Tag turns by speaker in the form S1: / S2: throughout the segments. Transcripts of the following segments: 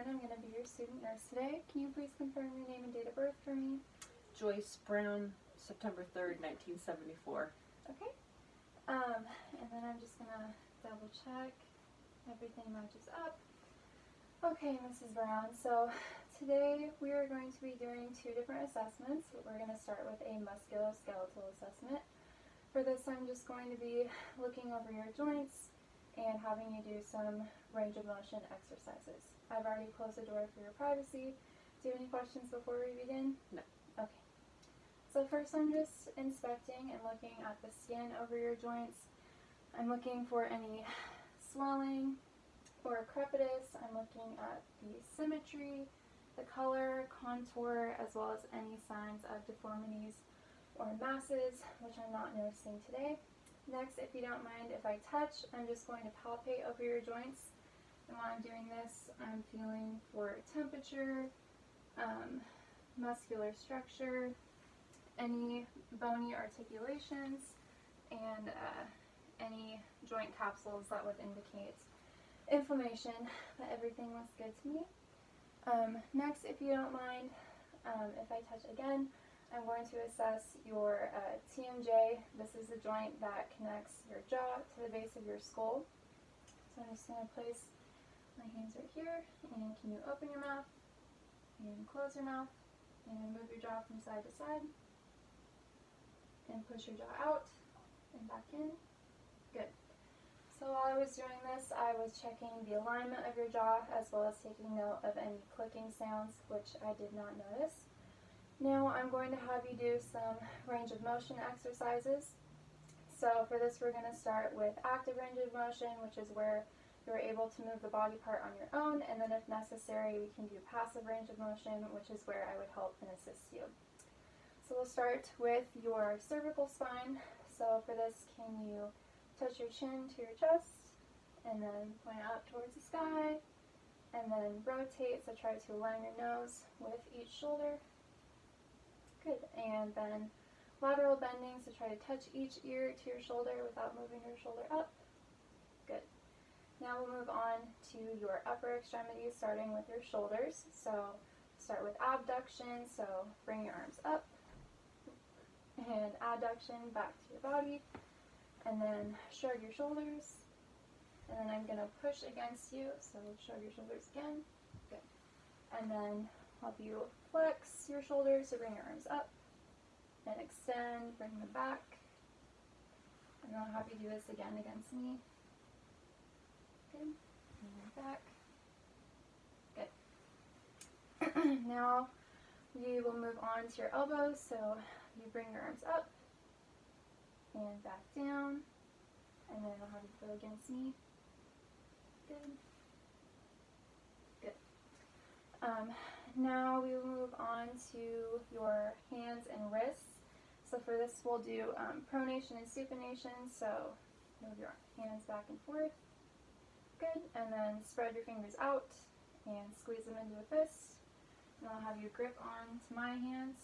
S1: Lauren. I'm going to be your student nurse today. Can you please confirm your name and date of birth for me?
S2: Joyce Brown, September 3rd, 1974.
S1: Okay. And then I'm just going to double check everything matches up. Okay, Mrs. Brown, so today we are going to be doing two different assessments. We're going to start with a musculoskeletal assessment. For this, I'm just going to be looking over your joints and having you do some range of motion exercises. I've already closed the door for your privacy. Do you have any questions before we begin?
S2: No.
S1: Okay. So first I'm just inspecting and looking at the skin over your joints. I'm looking for any swelling or crepitus. I'm looking at the symmetry, the color, contour, as well as any signs of deformities or masses, which I'm not noticing today. Next, if you don't mind if I touch, I'm just going to palpate over your joints. And while I'm doing this, I'm feeling for temperature, muscular structure, any bony articulations, and any joint capsules that would indicate inflammation, but everything looks good to me. Next, if you don't mind, if I touch again, I'm going to assess your TMJ. This is the joint that connects your jaw to the base of your skull. So I'm just going to place my hands right here, and can you open your mouth and close your mouth and move your jaw from side to side and push your jaw out and back in. Good. So while I was doing this, I was checking the alignment of your jaw as well as taking note of any clicking sounds, which I did not notice. Now I'm going to have you do some range of motion exercises. So for this, we're going to start with active range of motion, which is where you're able to move the body part on your own, and then if necessary, we can do passive range of motion, which is where I would help and assist you. So we'll start with your cervical spine. So for this, can you touch your chin to your chest, and then point out towards the sky, and then rotate, so try to align your nose with each shoulder. Good. And then lateral bending, so try to touch each ear to your shoulder without moving your shoulder up. Good. Now we'll move on to your upper extremities, starting with your shoulders. So start with abduction, so bring your arms up, and adduction back to your body, and then shrug your shoulders, and then I'm going to push against you, so shrug your shoulders again. Good. And then help you flex your shoulders, so bring your arms up and extend, bring them back, and I'll have you do this again against me. Good. And back. Good. Now we will move on to your elbows, so you bring your arms up and back down, and then I'll have you go against me. Good. Good. Now we will move on to your hands and wrists. So for this, we'll do pronation and supination. So move your hands back and forth. Good. And then spread your fingers out and squeeze them into a fist. And I'll have you grip onto my hands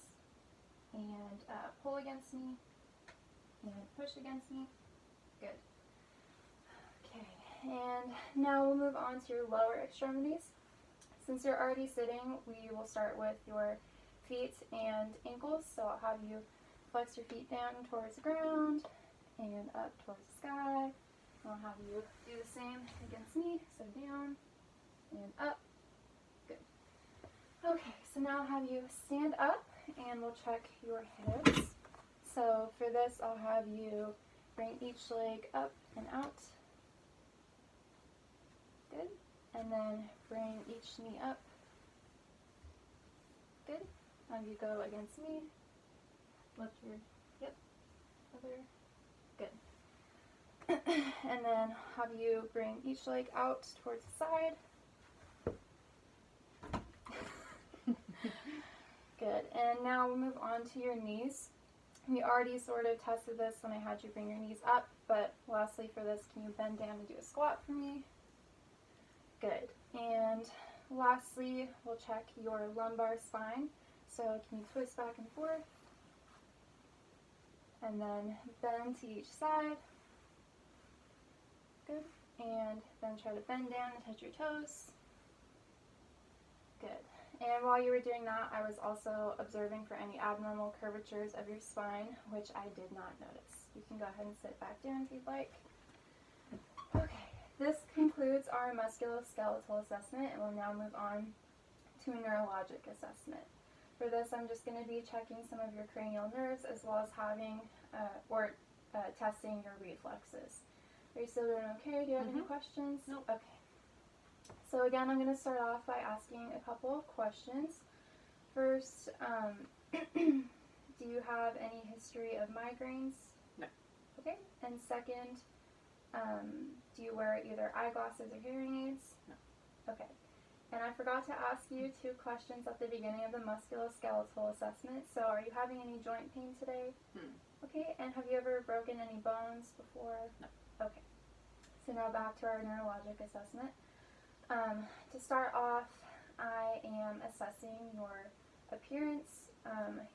S1: and pull against me and push against me. Good. Okay. And now we'll move on to your lower extremities. Since you're already sitting, we will start with your feet and ankles. So I'll have you flex your feet down towards the ground and up towards the sky. I'll have you do the same against me, so down and up. Good. Okay, so now I'll have you stand up and we'll check your hips. So for this, I'll have you bring each leg up and out. Good. And then bring each knee up. Good. Have you go against me. Lift your hip. Other. Good. And then have you bring each leg out towards the side. Good. And now we'll move on to your knees. We already sort of tested this when I had you bring your knees up, but lastly for this, can you bend down and do a squat for me? Good. And lastly, we'll check your lumbar spine. So can you twist back and forth? And then bend to each side. Good. And then try to bend down and touch your toes. Good. And while you were doing that, I was also observing for any abnormal curvatures of your spine, which I did not notice. You can go ahead and sit back down if you'd like. Okay, this concludes our musculoskeletal assessment, and we'll now move on to a neurologic assessment. For this, I'm just going to be checking some of your cranial nerves as well as having testing your reflexes. Are you still doing okay? Do you have any questions?
S2: Nope.
S1: Okay. So again, I'm going to start off by asking a couple of questions. First, do you have any history of migraines?
S2: No.
S1: Okay. And second, do you wear either eyeglasses or hearing aids?
S2: No.
S1: Okay. And I forgot to ask you 2 questions at the beginning of the musculoskeletal assessment. So are you having any joint pain today? Okay. And have you ever broken any bones before?
S2: No.
S1: Okay. So now back to our neurologic assessment. To start off, I am assessing your appearance.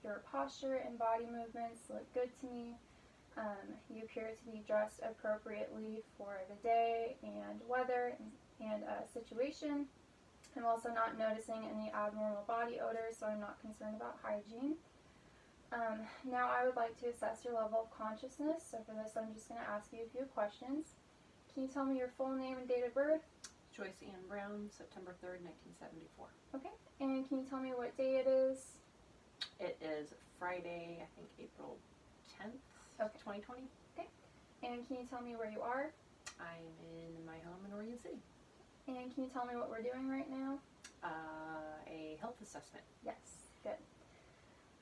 S1: Your posture and body movements look good to me. You appear to be dressed appropriately for the day and weather and situation. I'm also not noticing any abnormal body odors, so I'm not concerned about hygiene. Now I would like to assess your level of consciousness. So for this, I'm just going to ask you a few questions. Can you tell me your full name and date of birth?
S2: Joyce Ann Brown, September 3rd, 1974.
S1: Okay. And can you tell me what day it is?
S2: It is Friday, I think April 10th,
S1: Okay.
S2: 2020.
S1: And can you tell me where you are?
S2: I'm in my home in Oregon City.
S1: And can you tell me what we're doing right now?
S2: A health assessment.
S1: Yes. Good.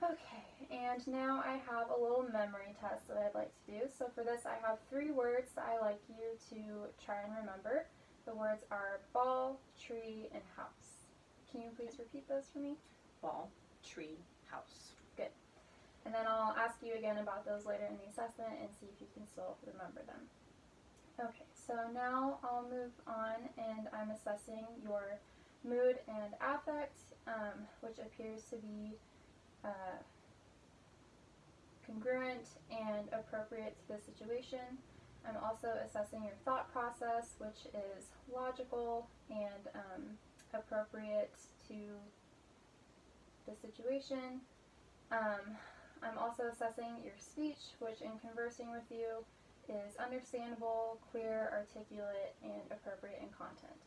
S1: Okay. And now I have a little memory test that I'd like to do. So for this, I have 3 words that I like you to try and remember. The words are ball, tree, and house. Can you please repeat those for me?
S2: Ball, tree, house.
S1: Good. And then I'll ask you again about those later in the assessment and see if you can still remember them. Okay, so now I'll move on and I'm assessing your mood and affect, which appears to be congruent and appropriate to the situation. I'm also assessing your thought process, which is logical and appropriate to the situation. I'm also assessing your speech, which in conversing with you is understandable, clear, articulate, and appropriate in content.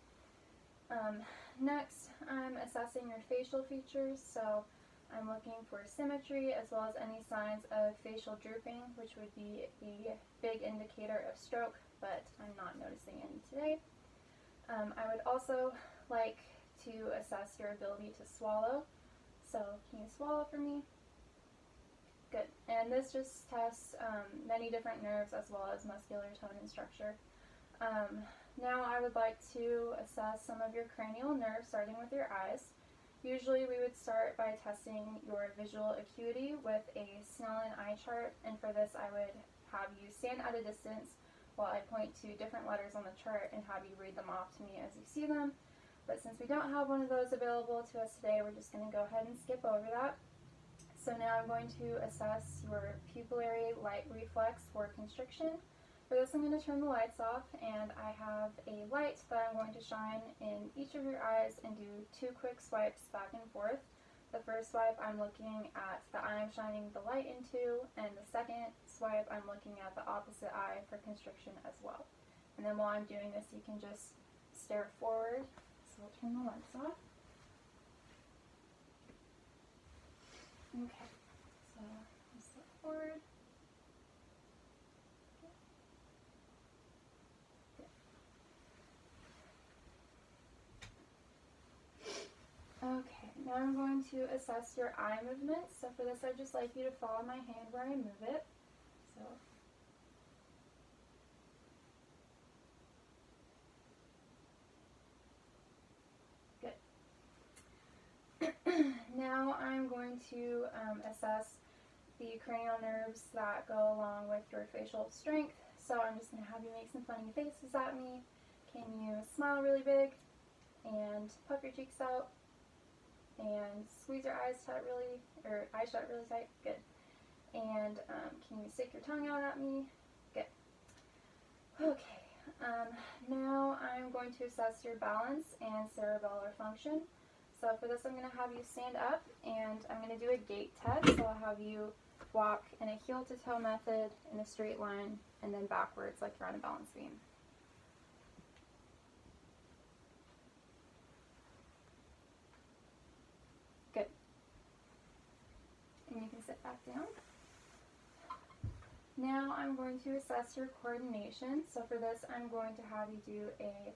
S1: Next, I'm assessing your facial features, so I'm looking for symmetry as well as any signs of facial drooping, which would be a big indicator of stroke, but I'm not noticing any today. I would also like to assess your ability to swallow. So can you swallow for me? Good. And this just tests many different nerves as well as muscular tone and structure. Now I would like to assess some of your cranial nerves, starting with your eyes. Usually we would start by testing your visual acuity with a Snellen eye chart, and for this I would have you stand at a distance while I point to different letters on the chart and have you read them off to me as you see them. But since we don't have one of those available to us today, we're just going to go ahead and skip over that. So now I'm going to assess your pupillary light reflex for constriction. For this, I'm going to turn the lights off, and I have a light that I'm going to shine in each of your eyes and do 2 quick swipes back and forth. The first swipe, I'm looking at the eye I'm shining the light into, and the second swipe, I'm looking at the opposite eye for constriction as well. And then while I'm doing this, you can just stare forward. So I'll turn the lights off. Okay, so I'll step forward. Okay, now I'm going to assess your eye movement. So for this, I'd just like you to follow my hand where I move it. So good. Now I'm going to assess the cranial nerves that go along with your facial strength. So I'm just going to have you make some funny faces at me. Can you smile really big and puff your cheeks out? And squeeze your eyes shut really tight. Good. And can you stick your tongue out at me? Good. Okay. Now I'm going to assess your balance and cerebellar function. So So for this, I'm going to have you stand up, and I'm going to do a gait test. So I'll have you walk in a heel-to-toe method in a straight line, and then backwards like you're on a balance beam. Good. And you can sit back down. Now I'm going to assess your coordination. So for this, I'm going to have you do a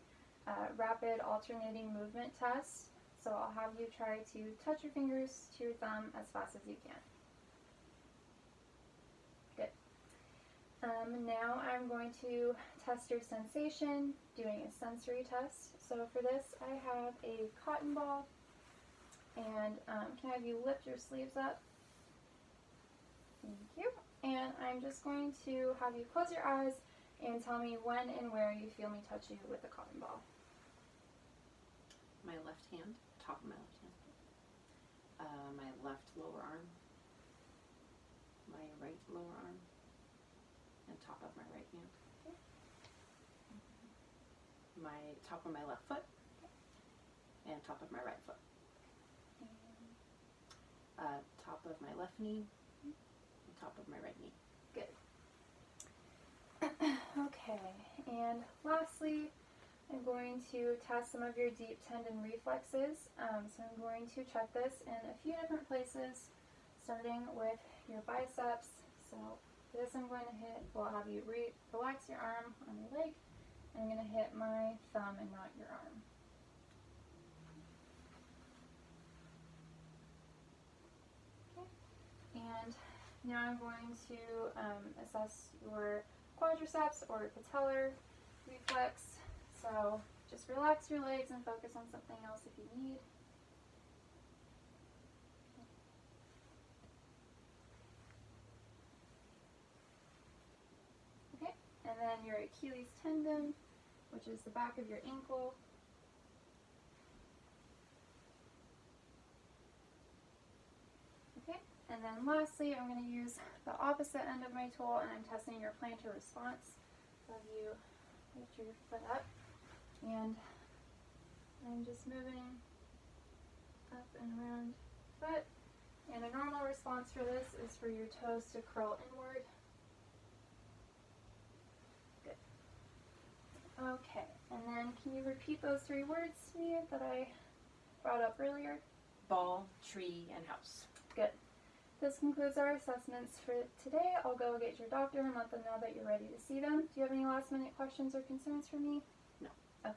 S1: rapid alternating movement test. So I'll have you try to touch your fingers to your thumb as fast as you can. Good. Now I'm going to test your sensation, doing a sensory test. So for this, I have a cotton ball, and can I have you lift your sleeves up? Thank you. And I'm just going to have you close your eyes and tell me when and where you feel me touch you with the cotton ball.
S2: My left hand, top of my left hand. My left lower arm. My right lower arm. And top of my right hand.
S1: Okay.
S2: My top of my left foot. And top of my right foot. Top of my left knee. And top of my right knee.
S1: Good. Okay, and lastly, I'm going to test some of your deep tendon reflexes. So I'm going to check this in a few different places, starting with your biceps. So for this, I'm going to hit, well, I'll have you relax your arm on your leg, and I'm going to hit my thumb and not your arm. Okay, and now I'm going to assess your quadriceps or patellar reflex. So just relax your legs and focus on something else if you need. Okay, and then your Achilles tendon, which is the back of your ankle. Okay, and then lastly, I'm going to use the opposite end of my tool, and I'm testing your plantar response. So you lift your foot up, and I'm just moving up and around the foot. And a normal response for this is for your toes to curl inward. Good. Okay, and then can you repeat those 3 words to me that I brought up earlier?
S2: Ball, tree, and house.
S1: Good. This concludes our assessments for today. I'll go get your doctor and let them know that you're ready to see them. Do you have any last minute questions or concerns for me?
S2: No.
S1: Okay.